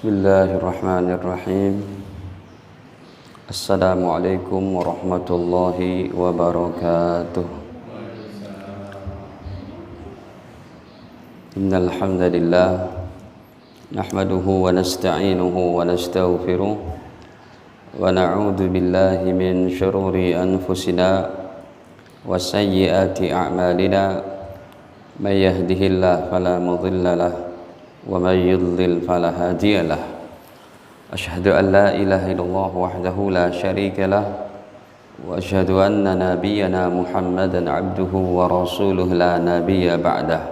Bismillahirrahmanirrahim. Assalamualaikum warahmatullahi wabarakatuh. Innal hamdalillah nahmaduhu wa nasta'inuhu wa nastaghfiruh wa na'udzu billahi min shururi anfusina wa sayyiati a'malina. May yahdihillahu fala mudilla lahu wa may yudlil fala hadiya lahu. Asyhadu an la ilaha illallah wahdahu la syarika lah wa asyhadu anna nabiyyana Muhammadan abduhu wa rasuluhu la nabiyya ba'dah.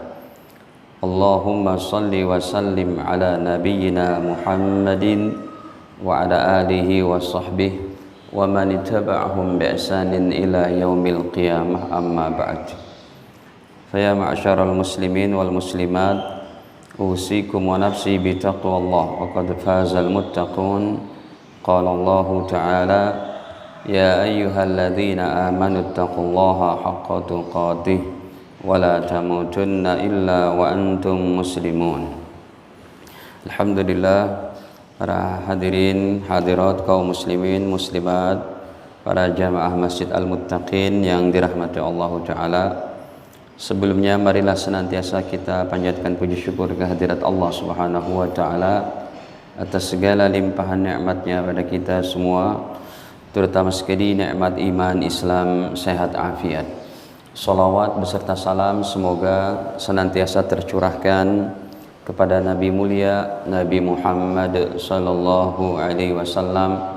Allahumma salli wa sallim ala nabiyyina Muhammadin wa ala alihi wa sahbihi wa man ittaba'ahum bi ihsanin ila yaumil qiyamah, amma ba'd. Fa ya ma'syaral muslimin wal muslimat, usikum wa nafsi bi taqwallah, wa qad fazal muttaqun. Qala Allah ta'ala, ya ayyuhalladzina amanu taqullaha haqqa tuqatih wa la tamutunna illa wa antum muslimun. Alhamdulillah, para hadirin hadirat kaum muslimin muslimat, para jamaah Masjid Al-Muttaqin yang dirahmati Allah Ta'ala. Sebelumnya marilah senantiasa kita panjatkan puji syukur kehadirat Allah Subhanahu wa Ta'ala atas segala limpahan nikmatnya pada kita semua, terutama sekali nikmat iman, Islam, sehat, afiat. Salawat beserta salam semoga senantiasa tercurahkan kepada Nabi mulia Nabi Muhammad sallallahu alaihi wasallam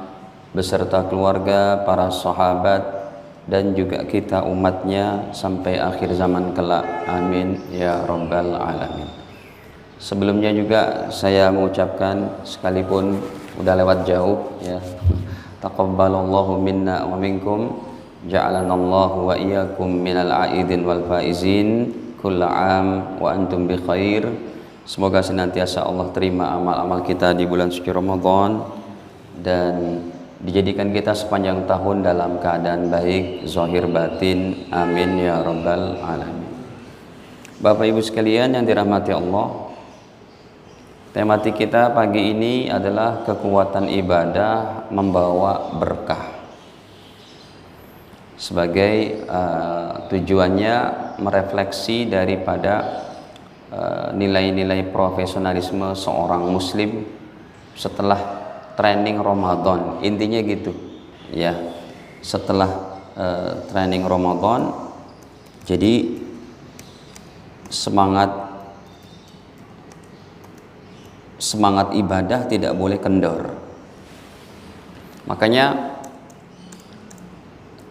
beserta keluarga, para sahabat, dan juga kita umatnya sampai akhir zaman kelak. Amin ya rabbal alamin. Sebelumnya juga saya mengucapkan, sekalipun udah lewat jauh ya, taqabbalallahu minna wa minkum, ja'alanallahu wa iyyakum minal aidin wal faizin, kullu am wa antum bi khair. Semoga senantiasa Allah terima amal-amal kita di bulan suci Ramadan dan dijadikan kita sepanjang tahun dalam keadaan baik zahir batin. Amin ya rabbal alamin. Bapak Ibu sekalian yang dirahmati Allah, tematik kita pagi ini adalah kekuatan ibadah membawa berkah. Sebagai tujuannya merefleksi daripada nilai-nilai profesionalisme seorang muslim setelah training Ramadan, intinya gitu ya. Setelah training Ramadan, jadi semangat ibadah tidak boleh kendor. Makanya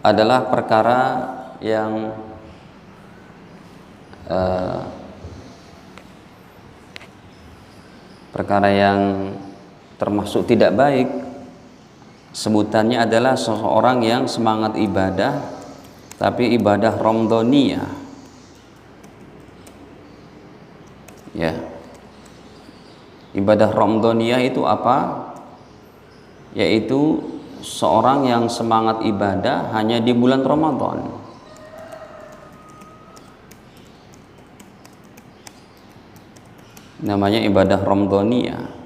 adalah perkara yang termasuk tidak baik. Sebutannya adalah seseorang yang semangat ibadah tapi ibadah Ramadhaniyah ya. Ibadah Ramadhaniyah itu apa? Yaitu seorang yang semangat ibadah hanya di bulan Ramadan. Namanya ibadah Ramadhaniyah.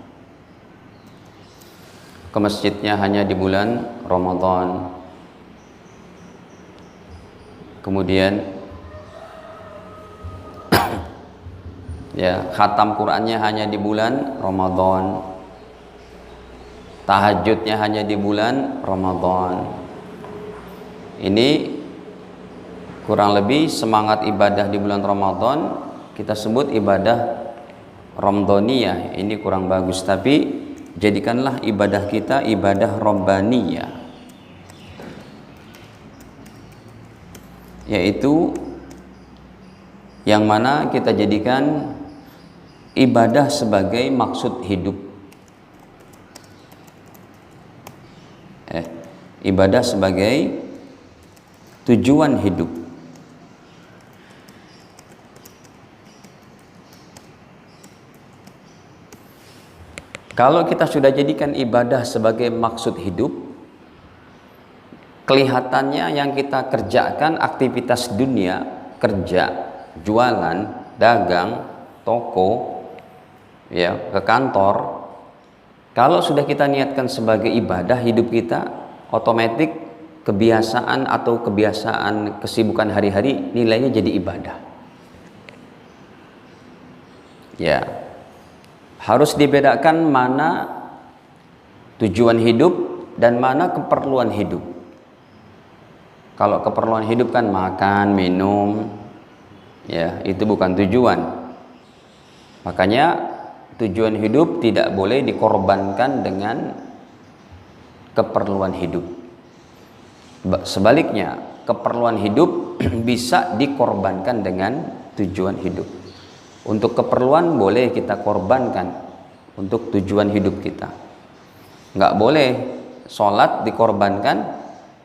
Ke masjidnya hanya di bulan Ramadan, kemudian ya khatam Qur'annya hanya di bulan Ramadan, tahajudnya hanya di bulan Ramadan. Ini kurang lebih semangat ibadah di bulan Ramadan kita sebut ibadah Ramadhaniyah. Ini kurang bagus, tapi jadikanlah ibadah kita ibadah Rabbaniyah, yaitu yang mana kita jadikan ibadah sebagai maksud hidup, ibadah sebagai tujuan hidup. Kalau kita sudah jadikan ibadah sebagai maksud hidup, kelihatannya yang kita kerjakan aktivitas dunia, kerja, jualan, dagang, toko, ya, ke kantor, Kalau sudah kita niatkan sebagai ibadah hidup kita, otomatis kebiasaan atau kebiasaan kesibukan hari-hari nilainya jadi ibadah. Ya, harus dibedakan mana tujuan hidup dan mana keperluan hidup. Kalau keperluan hidup kan makan, minum, ya itu bukan tujuan. Makanya tujuan hidup tidak boleh dikorbankan dengan keperluan hidup. Sebaliknya, keperluan hidup bisa dikorbankan dengan tujuan hidup. Untuk keperluan boleh kita korbankan untuk tujuan hidup kita. Nggak boleh sholat dikorbankan,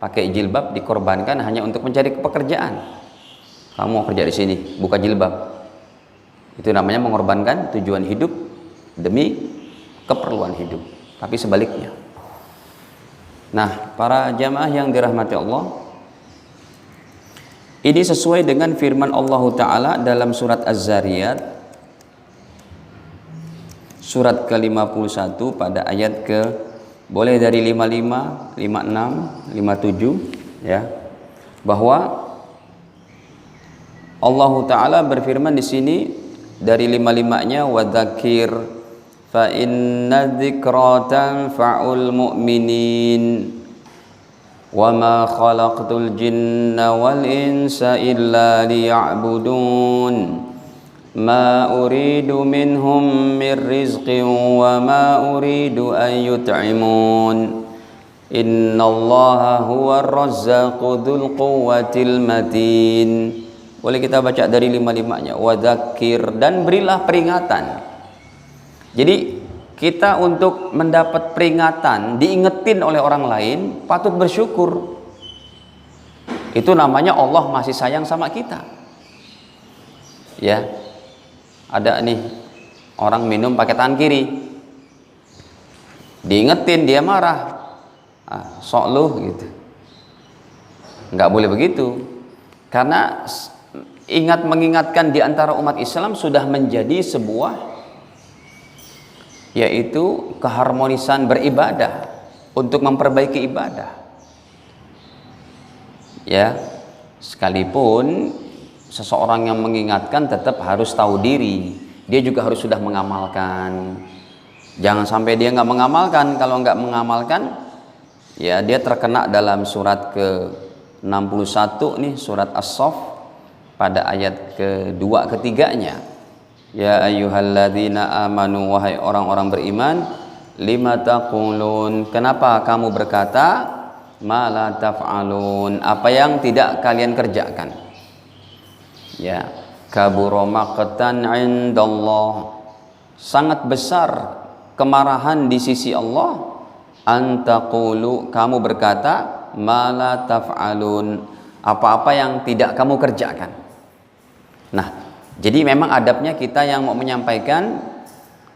pakai jilbab dikorbankan hanya untuk mencari pekerjaan. Kamu mau kerja di sini, buka jilbab. Itu namanya mengorbankan tujuan hidup demi keperluan hidup. Tapi sebaliknya. Nah, para jamaah yang dirahmati Allah, ini sesuai dengan firman Allah Ta'ala dalam surat Az-Zariyat, surat ke-51 pada ayat boleh dari 55, 56, 57, ya, bahwa Allah Ta'ala berfirman di sini dari 55-nya, wa dzakir fa inna dzikra tanfa'ul mu'minin wa ma khalaqtul jinna wal insa illa liya'budun ma uridu minhum min rizqin wa ma uridu an yut'imun innallaha huwar razzaqu dzul quwwatil matin. Boleh kita baca dari 55-nya, wa dzakir, dan berilah peringatan. Jadi kita untuk mendapat peringatan, diingetin oleh orang lain, patut bersyukur. Itu namanya Allah masih sayang sama kita. Ya. Ada nih orang minum pakai tangan kiri, diingetin dia marah, sok lu gitu. Nggak boleh begitu, karena mengingatkan di antara umat Islam sudah menjadi sebuah, yaitu keharmonisan beribadah untuk memperbaiki ibadah. Ya, sekalipun seseorang yang mengingatkan tetap harus tahu diri, dia juga harus sudah mengamalkan. Jangan sampai dia nggak mengamalkan. Kalau nggak mengamalkan, ya dia terkena dalam surat ke-61 nih, surat As-Saff pada ayat kedua ketiganya. Ya ayyuhalladzina amanu, wahai orang-orang beriman, lima taqulun, kenapa kamu berkata ma la taf'alun, apa yang tidak kalian kerjakan. Ya, kabura maqtan 'indallah, sangat besar kemarahan di sisi Allah, antaqulu, kamu berkata ma la taf'alun, apa-apa yang tidak kamu kerjakan. Nah, jadi memang adabnya kita yang mau menyampaikan,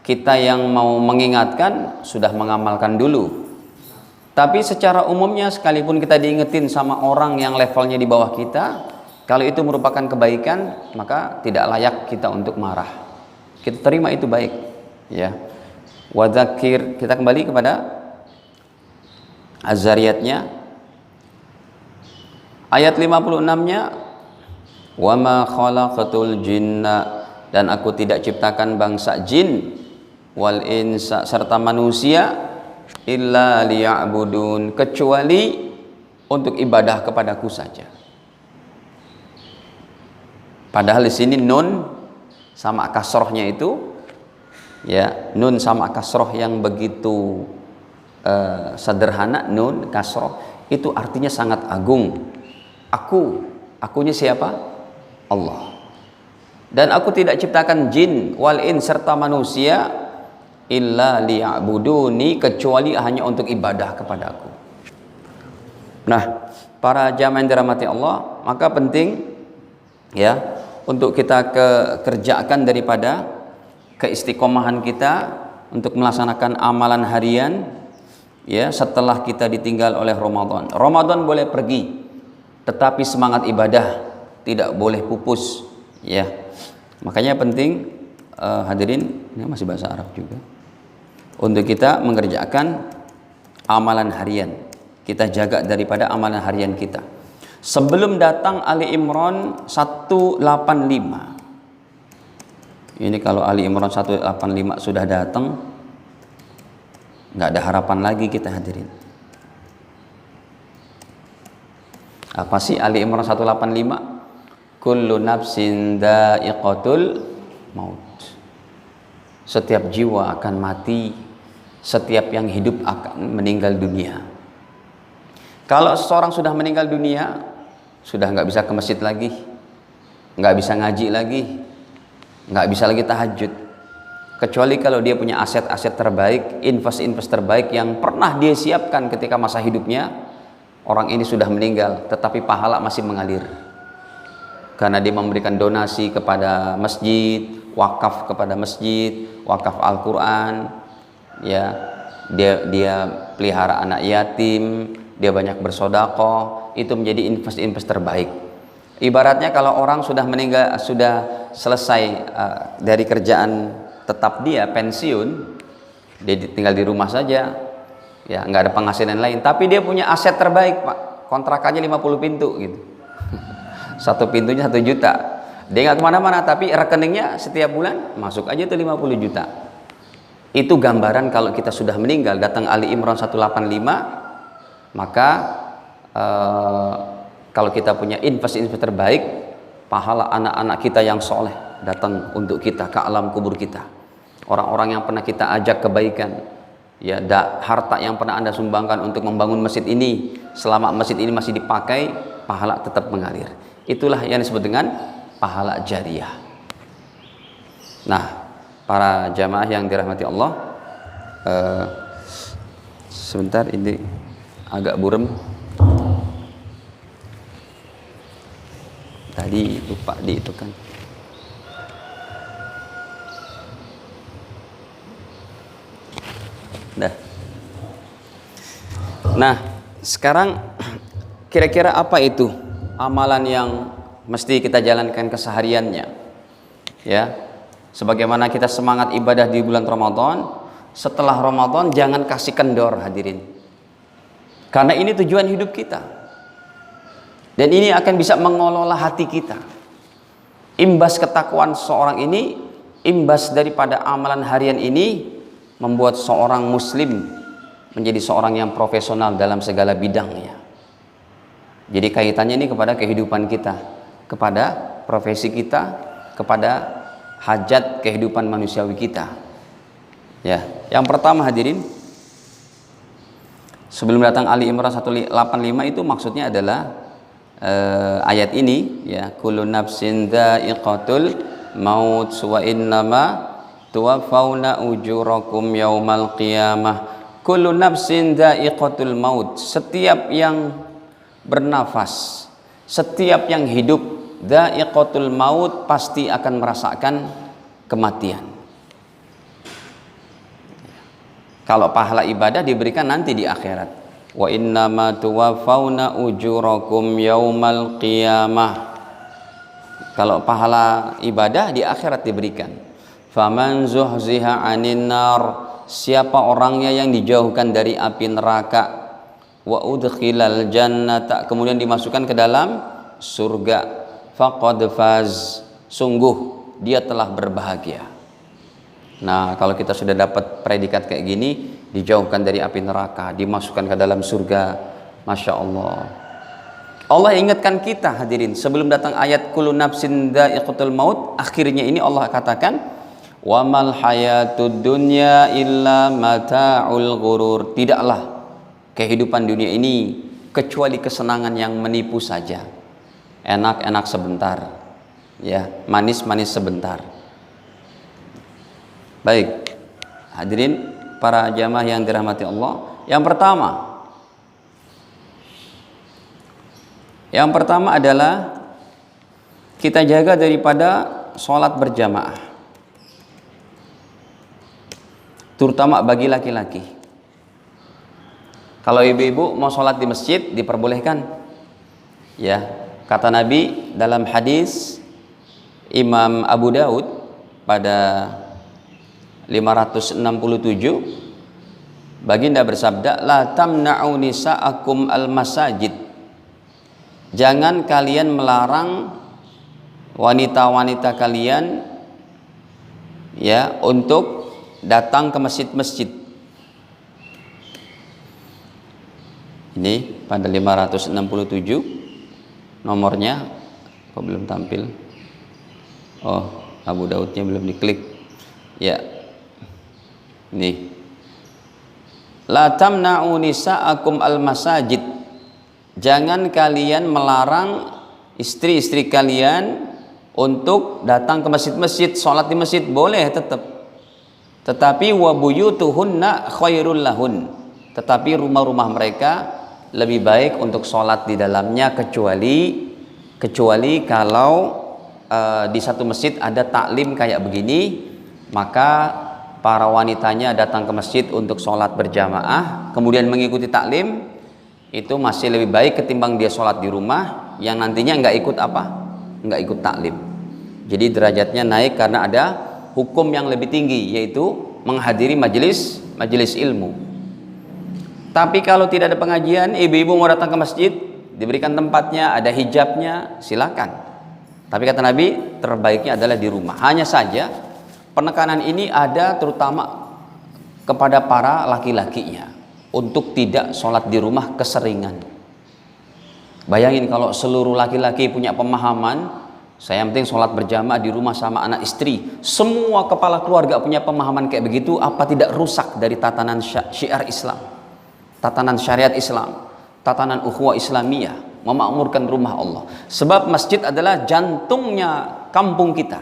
kita yang mau mengingatkan sudah mengamalkan dulu. Tapi secara umumnya sekalipun kita diingetin sama orang yang levelnya di bawah kita, kalau itu merupakan kebaikan, maka tidak layak kita untuk marah. Kita terima itu baik, ya. Wa dzakir, kita kembali kepada Az-Zariyatnya ayat 56-nya, wa ma khalaqatul jinna, dan aku tidak ciptakan bangsa jin, wal insa, serta manusia, illa liya'budun, kecuali untuk ibadah kepadaku saja. Padahal di sini nun sama kasrohnya itu, ya, nun sama kasroh yang begitu sederhana, nun kasroh itu artinya sangat agung. Akunya siapa? Allah. Dan aku tidak ciptakan jin wal in serta manusia illa liya'buduni, kecuali hanya untuk ibadah kepadaku. Nah, para jamaah yang dirahmati Allah, maka penting, ya, untuk kita kerjakan daripada keistiqomahan kita untuk melaksanakan amalan harian, ya, setelah kita ditinggal oleh Ramadan. Ramadan boleh pergi, tetapi semangat ibadah tidak boleh pupus, ya. Makanya penting, hadirin, ini masih bahasa Arab juga. untuk kita mengerjakan amalan harian. Kita jaga daripada amalan harian kita. Sebelum datang Ali Imran 185. Ini kalau Ali Imran 185 sudah datang, nggak ada harapan lagi kita hadirin. Apa sih Ali Imran 185? Kullu nafsin dha'iqatul maut. Setiap jiwa akan mati, setiap yang hidup akan meninggal dunia. Kalau seseorang sudah meninggal dunia, sudah nggak bisa ke masjid lagi, nggak bisa ngaji lagi, nggak bisa lagi tahajud, kecuali kalau dia punya aset-aset terbaik, invest terbaik yang pernah dia siapkan ketika masa hidupnya. Orang ini sudah meninggal tetapi pahala masih mengalir karena dia memberikan donasi kepada masjid, wakaf kepada masjid, wakaf Al-Quran, ya, dia pelihara anak yatim, dia banyak bersedekah, itu menjadi invest terbaik. Ibaratnya kalau orang sudah meninggal, sudah selesai dari kerjaan tetap dia, pensiun, dia tinggal di rumah saja, ya nggak ada penghasilan lain, tapi dia punya aset terbaik, Pak. Kontrakannya 50 pintu gitu. Satu pintunya 1 juta. Dia nggak kemana-mana, tapi rekeningnya setiap bulan masuk aja tuh 50 juta. Itu gambaran kalau kita sudah meninggal. Datang Ali Imran 185, maka kalau kita punya invest terbaik, pahala anak-anak kita yang soleh datang untuk kita ke alam kubur kita. Orang-orang yang pernah kita ajak kebaikan, ya, harta yang pernah Anda sumbangkan untuk membangun masjid ini, selama masjid ini masih dipakai, pahala tetap mengalir. Itulah yang disebut dengan pahala jariyah. Nah, para jamaah yang dirahmati Allah, sebentar, ini agak burem. Tadi lupa di itu kan. Nah, sekarang kira-kira apa itu amalan yang mesti kita jalankan kesehariannya? Ya, sebagaimana kita semangat ibadah di bulan Ramadan, setelah Ramadan jangan kasih kendor hadirin. Karena ini tujuan hidup kita. Dan ini akan bisa mengelola hati kita. Imbas ketakwaan seorang ini, imbas daripada amalan harian ini, membuat seorang muslim menjadi seorang yang profesional dalam segala bidangnya. Jadi kaitannya ini kepada kehidupan kita, kepada profesi kita, kepada hajat kehidupan manusiawi kita. Ya, yang pertama hadirin, sebelum datang Ali Imran 185 itu maksudnya adalah ayat ini, ya, kullu nafsin dha'iqatul maut wa innama tuwaffawna ujurakum yaumal qiyamah. Kullu nafsin dha'iqatul maut, setiap yang bernafas, setiap yang hidup, dha'iqatul maut, pasti akan merasakan kematian. Kalau pahala ibadah diberikan nanti di akhirat. Wa innama tuwaffawna ujurakum yaumal qiyamah. Kalau pahala ibadah di akhirat diberikan. Faman zuhziha 'anin nar, siapa orangnya yang dijauhkan dari api neraka, wa udkhilal jannata, kemudian dimasukkan ke dalam surga, faqad faz, sungguh dia telah berbahagia. Nah, kalau kita sudah dapat predikat kayak gini, dijauhkan dari api neraka, dimasukkan ke dalam surga, masya Allah. Allah ingatkan kita hadirin, sebelum datang ayat kullu nafsin dha'iqatul maut, akhirnya ini Allah katakan, wa mal hayatud dunya illa mata'ul ghurur. Tidaklah kehidupan dunia ini kecuali kesenangan yang menipu saja. Enak-enak sebentar, ya, manis-manis sebentar. Baik, hadirin para jamaah yang dirahmati Allah, yang pertama adalah kita jaga daripada sholat berjamaah, terutama bagi laki-laki. Kalau ibu-ibu mau sholat di masjid diperbolehkan, ya, kata Nabi dalam hadis Imam Abu Daud pada 567, Baginda bersabda, la tamna'u nisa'akum al-masajid. Jangan kalian melarang wanita-wanita kalian ya untuk datang ke masjid-masjid. Ini pada 567 nomornya, kok belum tampil? Oh, Abu Daudnya belum diklik. Ya. Nih. La tamna'u nisa'akum al-masajid. Jangan kalian melarang istri-istri kalian untuk datang ke masjid-masjid, sholat di masjid boleh tetap. Tetapi wa buyutuhunna khairul lahun. Tetapi rumah-rumah mereka lebih baik untuk sholat di dalamnya, kecuali kalau di satu masjid ada taklim kayak begini, maka para wanitanya datang ke masjid untuk sholat berjamaah kemudian mengikuti taklim, itu masih lebih baik ketimbang dia sholat di rumah yang nantinya nggak ikut taklim. Jadi derajatnya naik karena ada hukum yang lebih tinggi, yaitu menghadiri majelis ilmu. Tapi kalau tidak ada pengajian, ibu-ibu mau datang ke masjid, diberikan tempatnya, ada hijabnya, silakan. Tapi kata Nabi, terbaiknya adalah di rumah. Hanya saja penekanan ini ada terutama kepada para laki-lakinya untuk tidak sholat di rumah keseringan. Bayangin kalau seluruh laki-laki punya pemahaman, saya yang penting sholat berjamaah di rumah sama anak istri. Semua kepala keluarga punya pemahaman kayak begitu, apa tidak rusak dari tatanan syiar Islam? Tatanan syariat Islam, tatanan ukhuwah Islamiyah, memakmurkan rumah Allah. Sebab masjid adalah jantungnya kampung kita.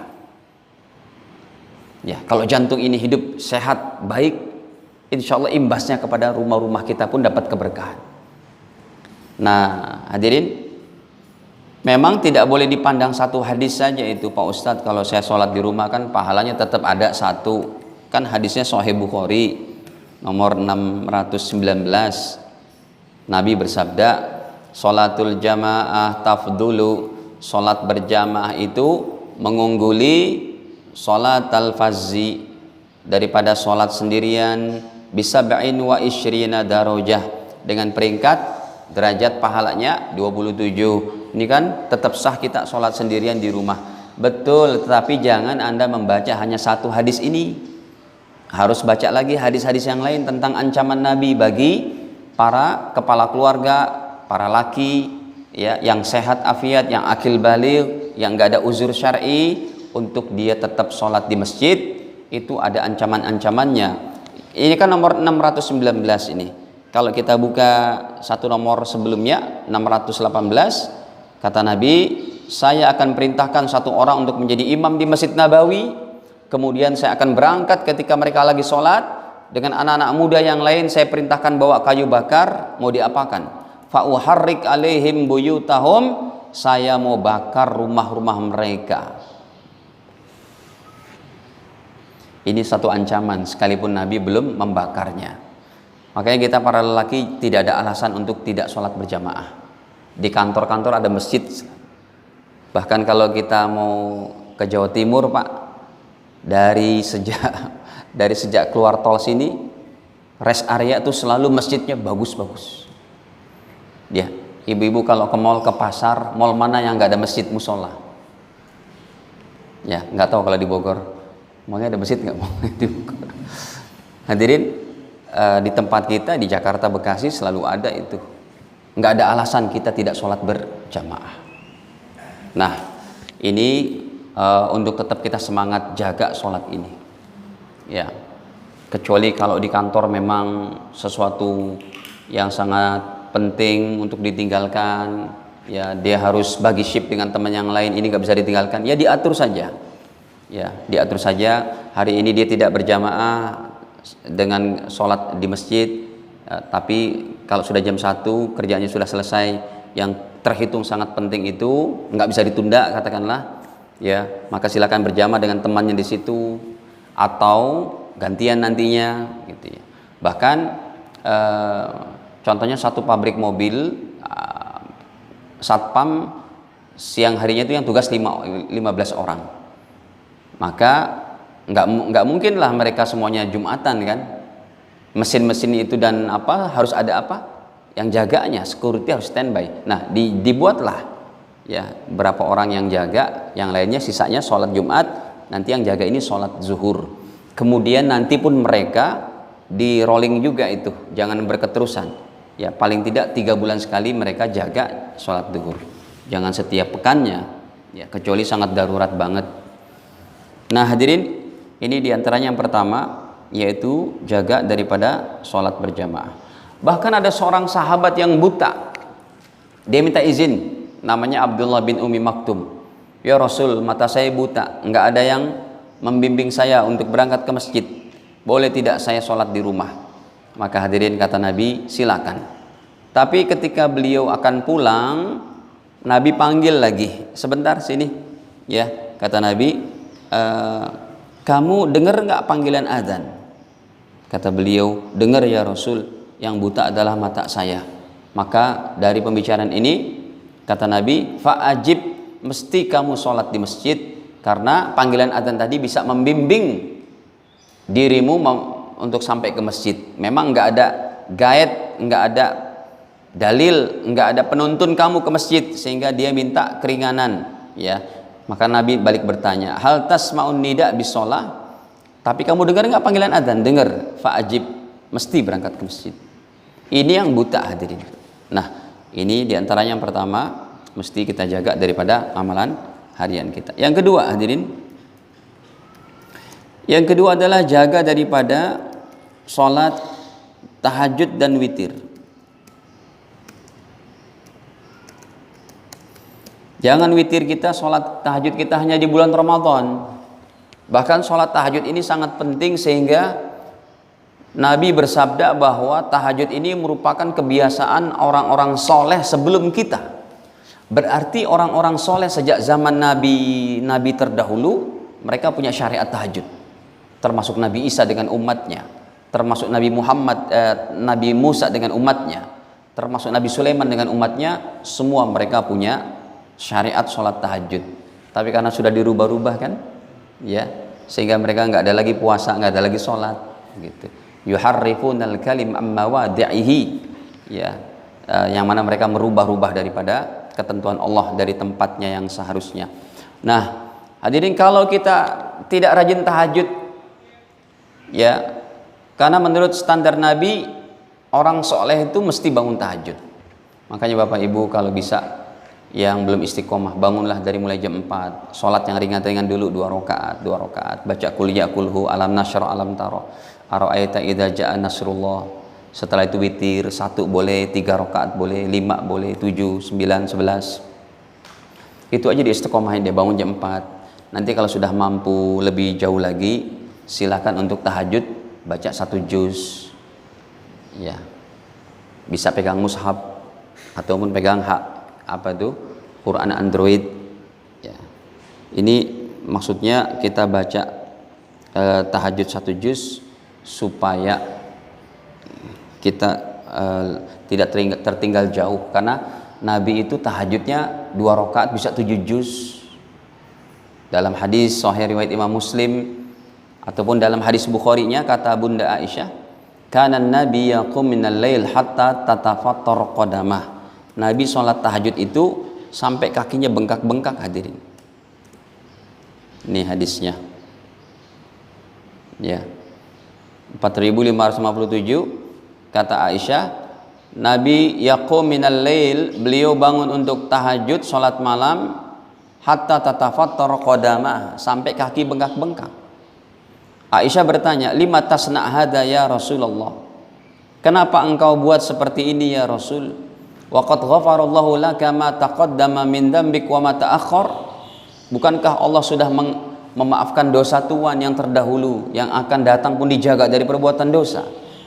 Ya, kalau jantung ini hidup sehat, baik, insya Allah imbasnya kepada rumah-rumah kita pun dapat keberkahan. Nah, hadirin, memang tidak boleh dipandang satu hadis saja itu, Pak Ustadz. Kalau saya sholat di rumah kan pahalanya tetap ada satu. Kan hadisnya Sahih Bukhari nomor 619. Nabi bersabda, sholatul jamaah tafdulu, sholat berjamaah itu mengungguli sholat al-fazzi daripada sholat sendirian bisab'in wa isyrina darajah, dengan peringkat derajat pahalanya 27. Ini kan tetap sah kita sholat sendirian di rumah, betul, tetapi jangan Anda membaca hanya satu hadis ini. Harus baca lagi hadis-hadis yang lain tentang ancaman Nabi bagi para kepala keluarga, para laki ya, yang sehat afiat, yang akil baligh, yang enggak ada uzur syar'i, untuk dia tetap sholat di masjid. Itu ada ancaman-ancamannya. Ini kan nomor 619 ini. Kalau kita buka satu nomor sebelumnya 618, kata Nabi, saya akan perintahkan satu orang untuk menjadi imam di Masjid Nabawi. Kemudian saya akan berangkat ketika mereka lagi sholat dengan anak-anak muda yang lain. Saya perintahkan bawa kayu bakar, mau diapakan? Fa'uharrik alaihim buyutahum, saya mau bakar rumah-rumah mereka. Ini satu ancaman sekalipun Nabi belum membakarnya. Makanya kita para lelaki tidak ada alasan untuk tidak sholat berjamaah. Di kantor-kantor ada masjid. Bahkan kalau kita mau ke Jawa Timur, Pak, dari sejak keluar tol sini, rest area itu selalu masjidnya bagus-bagus. Ya, ibu-ibu kalau ke mall, ke pasar, mall mana yang nggak ada masjid musola? Ya, nggak tahu kalau di Bogor, mallnya ada masjid nggak? Di Bogor. Hadirin, di tempat kita di Jakarta, Bekasi selalu ada itu. Nggak ada alasan kita tidak sholat berjamaah. Nah, ini untuk tetap kita semangat jaga sholat ini, ya. Kecuali kalau di kantor memang sesuatu yang sangat penting untuk ditinggalkan, ya dia harus bagi shift dengan teman yang lain, ini nggak bisa ditinggalkan, ya diatur saja, ya diatur saja. Hari ini dia tidak berjamaah dengan sholat di masjid, tapi kalau sudah jam 1 kerjanya sudah selesai, yang terhitung sangat penting itu nggak bisa ditunda katakanlah, ya maka silakan berjamaah dengan temannya di situ atau gantian nantinya gitu ya. Bahkan contohnya satu pabrik mobil, satpam siang harinya itu yang tugas 15 orang, maka nggak mungkin lah mereka semuanya Jumatan kan, mesin-mesin itu dan apa harus ada apa yang jaganya, security harus standby. Nah dibuatlah ya berapa orang yang jaga, yang lainnya sisanya sholat Jumat, nanti yang jaga ini sholat zuhur. Kemudian nanti pun mereka di rolling juga itu, jangan berketerusan ya, paling tidak 3 bulan sekali mereka jaga sholat zuhur, jangan setiap pekannya ya, kecuali sangat darurat banget. Nah hadirin, ini diantaranya yang pertama, yaitu jaga daripada sholat berjamaah. Bahkan ada seorang sahabat yang buta, dia minta izin, namanya Abdullah bin Umi Maktum. Ya Rasul, mata saya buta, nggak ada yang membimbing saya untuk berangkat ke masjid, boleh tidak saya sholat di rumah? Maka hadirin, kata Nabi, silakan. Tapi ketika beliau akan pulang, Nabi panggil lagi, sebentar sini ya, kata Nabi, kamu dengar nggak panggilan azan? Kata beliau, dengar ya Rasul, yang buta adalah mata saya. Maka dari pembicaraan ini, kata Nabi, fa'ajib, mesti kamu sholat di masjid, karena panggilan azan tadi bisa membimbing dirimu untuk sampai ke masjid. Memang nggak ada guide, nggak ada dalil, nggak ada penuntun kamu ke masjid, sehingga dia minta keringanan ya. Maka Nabi balik bertanya, hal tasma'un nida bisolah, tapi kamu dengar nggak panggilan azan? Dengar, fa'ajib, mesti berangkat ke masjid. Ini yang buta hadirin. Nah ini diantaranya yang pertama, mesti kita jaga daripada amalan harian kita. Yang kedua hadirin, yang kedua adalah jaga daripada sholat tahajud dan witir. Jangan witir kita, sholat tahajud kita hanya di bulan Ramadan. Bahkan sholat tahajud ini sangat penting, sehingga Nabi bersabda bahwa tahajud ini merupakan kebiasaan orang-orang soleh sebelum kita. Berarti orang-orang soleh sejak zaman Nabi terdahulu, mereka punya syariat tahajud. Termasuk Nabi Isa dengan umatnya, termasuk Nabi Muhammad, Nabi Musa dengan umatnya, termasuk Nabi Sulaiman dengan umatnya. Semua mereka punya syariat sholat tahajud. Tapi karena sudah dirubah-rubah kan ya, sehingga mereka nggak ada lagi puasa, nggak ada lagi sholat gitu. Yuharrifunal kalim amma wadi'ihi ya, yang mana mereka merubah-rubah daripada ketentuan Allah dari tempatnya yang seharusnya. Nah hadirin, kalau kita tidak rajin tahajud ya, karena menurut standar Nabi, orang soleh itu mesti bangun tahajud. Makanya Bapak Ibu kalau bisa, yang belum istiqomah, bangunlah dari mulai jam 4, sholat yang ringan-ringan dulu, 2 rakaat, baca qul ya kulhu, alam nasra, alam taro, ara'aita idza ja'a nasrullah. Setelah itu witir, 1 boleh, 3 rakaat boleh, 5 boleh, 7, 9, 11. Itu aja di istiqomahin, dia bangun jam 4. Nanti kalau sudah mampu lebih jauh lagi, silakan untuk tahajud baca 1 juz ya, bisa pegang mushaf ataupun pegang Quran Android ya. Ini maksudnya kita baca tahajud 1 juz supaya kita tidak tertinggal jauh, karena Nabi itu tahajudnya 2 rakaat bisa 7 juz. Dalam hadis sahih riwayat Imam Muslim ataupun dalam hadis Bukhari-nya, kata Bunda Aisyah, kana Nabi yaqum minal lail hatta tatafattar qadamah. Nabi sholat tahajud itu sampai kakinya bengkak-bengkak hadirin. Ini hadisnya ya, 4557. Kata Aisyah, Nabi yaqum minal lail, beliau bangun untuk tahajud, sholat malam, hatta tatafattar qadamah, sampai kaki bengkak-bengkak. Aisyah bertanya, lima tasna' hada ya Rasulullah, kenapa engkau buat seperti ini ya Rasul? Wa qad ghafarallahu laka ma taqaddama min dzambik wa ma ta'akhkhar. Bukankah Allah sudah memaafkan dosa tuan yang terdahulu, yang akan datang pun dijaga dari perbuatan dosa?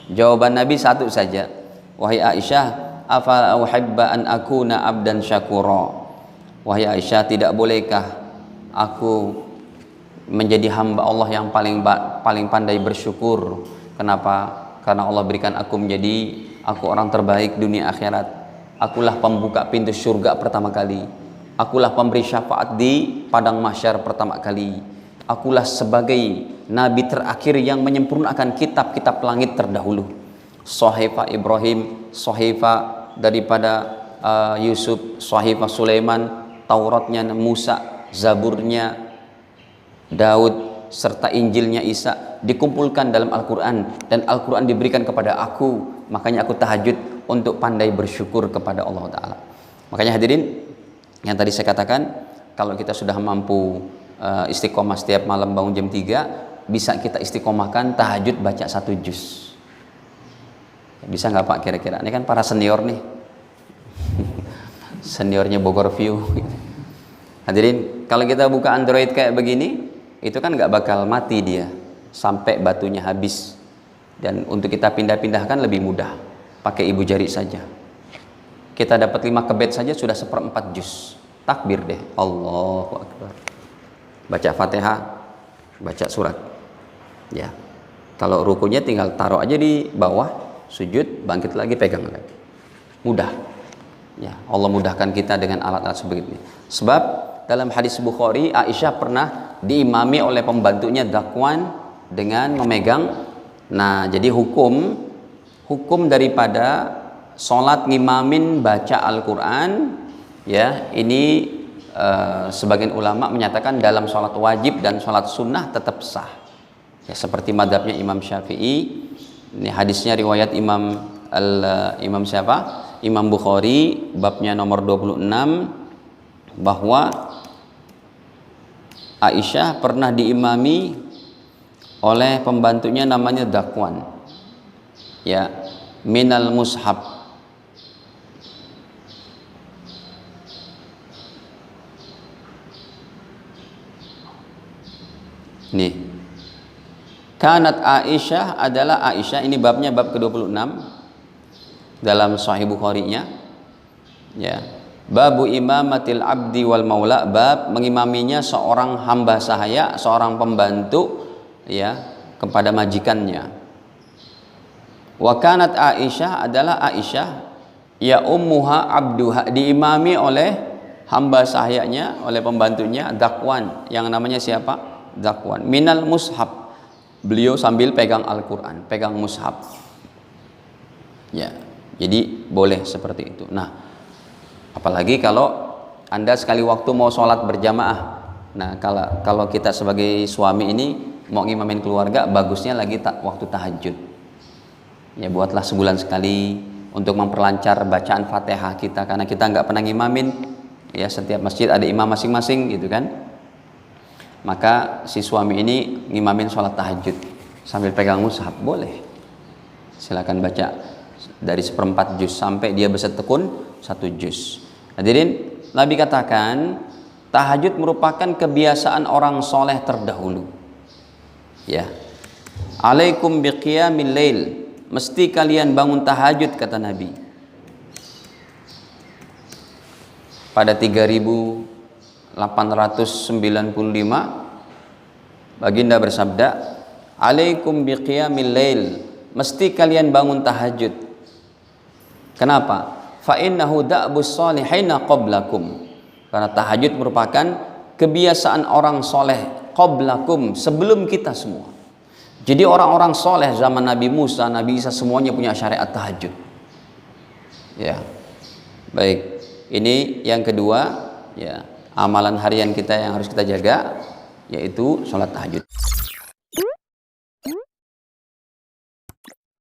Jawaban Nabi satu saja, wahai Aisyah, afala uhibba an akuna abdan syakura. Wahai Aisyah, tidak bolehkah aku menjadi hamba Allah yang paling pandai bersyukur? Kenapa? Karena Allah berikan aku orang terbaik dunia akhirat. Akulah pembuka pintu surga pertama kali. Akulah pemberi syafaat di padang mahsyar pertama kali. Akulah sebagai nabi terakhir yang menyempurnakan kitab-kitab langit terdahulu. Shahifah Ibrahim, Shahifah daripada Yusuf, Shahifah Sulaiman, Tauratnya Musa, Zaburnya Daud, serta Injilnya Isa dikumpulkan dalam Al-Quran, dan Al-Quran diberikan kepada aku, makanya aku tahajud untuk pandai bersyukur kepada Allah Ta'ala. Makanya hadirin, yang tadi saya katakan, kalau kita sudah mampu istiqomah setiap malam bangun jam 3, bisa kita istiqomahkan tahajud baca 1 juz. Bisa nggak Pak kira-kira? Ini kan para senior nih. Seniornya Bogor View. Hadirin, kalau kita buka Android kayak begini, itu kan nggak bakal mati dia sampai batunya habis. Dan untuk kita pindah-pindahkan lebih mudah, pakai ibu jari saja. Kita dapat 5 kebet saja sudah 1/4 juz. Takbir deh, Allahu Akbar. Baca Fatihah, baca surat. Ya, kalau rukunya tinggal taruh aja di bawah, sujud, bangkit lagi, pegang lagi. Mudah. Ya, Allah mudahkan kita dengan alat-alat seperti ini. Sebab dalam hadis Bukhari, Aisyah pernah diimami oleh pembantunya Dakwan dengan memegang. Nah, jadi hukum daripada sholat ngimamin baca Al-Quran, ya, ini sebagian ulama menyatakan dalam sholat wajib dan sholat sunnah tetap sah. Ya, seperti madhabnya Imam Syafi'i. Ini hadisnya riwayat Imam siapa? Imam Bukhari, babnya nomor 26, bahwa Aisyah pernah diimami oleh pembantunya namanya Dakwan, ya, minal mushab. Nih, kanat Aisyah, adalah Aisyah, ini babnya bab ke-26 dalam Sahih Bukhari-nya, ya, babu imamatil abdi wal maula, bab mengimaminya seorang hamba sahaya, seorang pembantu, ya, kepada majikannya. Wa kanat Aisyah, adalah Aisyah, ya ummuha abduha, diimami oleh hamba sahayanya, oleh pembantunya Dakwan, yang namanya siapa? Dakwan, minal mushab, beliau sambil pegang Al-Quran, pegang mushab, ya. Jadi boleh seperti itu. Nah, apalagi kalau Anda sekali waktu mau sholat berjamaah. Nah, kalau kita sebagai suami ini mau ngimamin keluarga, bagusnya lagi waktu tahajud. Ya, buatlah sebulan sekali untuk memperlancar bacaan Fatihah kita, karena kita nggak pernah ngimamin. Ya, setiap masjid ada imam masing-masing, gitu kan. Maka si suami ini ngimamin sholat tahajud sambil pegang mushaf, boleh. Silakan baca dari 1/4 juz sampai dia bisa tekun 1 juz. Hadirin, Nabi katakan tahajud merupakan kebiasaan orang soleh terdahulu. Ya, alaikum biqiyamil lail, mesti kalian bangun tahajud, kata Nabi. Pada 3895 baginda bersabda, alaikum biqiyamil lail, mesti kalian bangun tahajud. Kenapa? Fa innahu da'bus salihina qablakum, karena tahajud merupakan kebiasaan orang soleh qablakum, sebelum kita semua. Jadi orang-orang soleh zaman Nabi Musa, Nabi Isa, semuanya punya syariat tahajud. Ya, baik. Ini yang kedua, ya, amalan harian kita yang harus kita jaga, yaitu sholat tahajud.